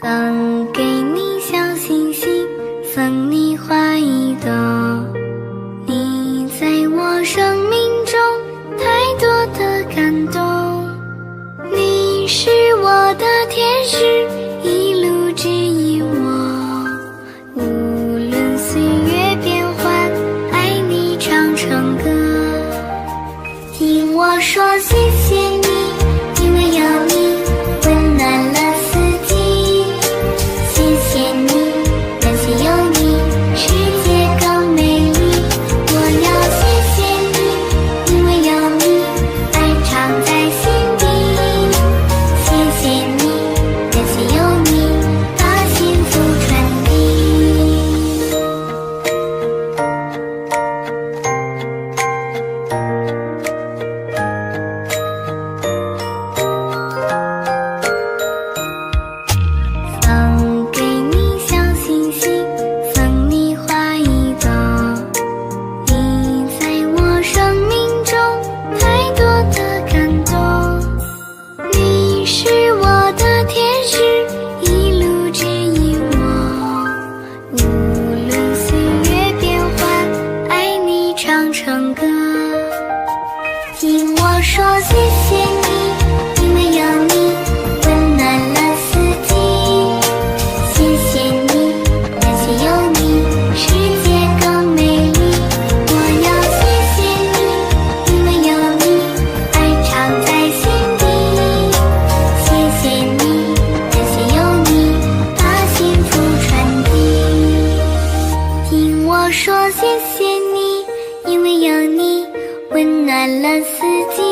送给你小星星，送你花一朵。你在我生命中太多的感动，你是我的天使，一路指引我。无论岁月变换，爱你唱成歌。听我说谢谢你，因为有你温暖了四季。谢谢你，感谢有你，世界更美丽。我要谢谢你，因为有你，爱藏在心底。谢谢你，感谢有你，把幸福传递。送给你小星星，送你花一朵。你在我生命中太多的感动，你是我的天使，一路指引我。无论岁月变换，爱你唱成歌。听我说谢谢你，因为有你温暖了四季。谢谢你，感谢有你，世界更美丽。我要谢谢你，因为有你，爱藏在心底。谢谢你，感谢有你，把幸福传递。听我说谢谢你，因为有你温暖了四季。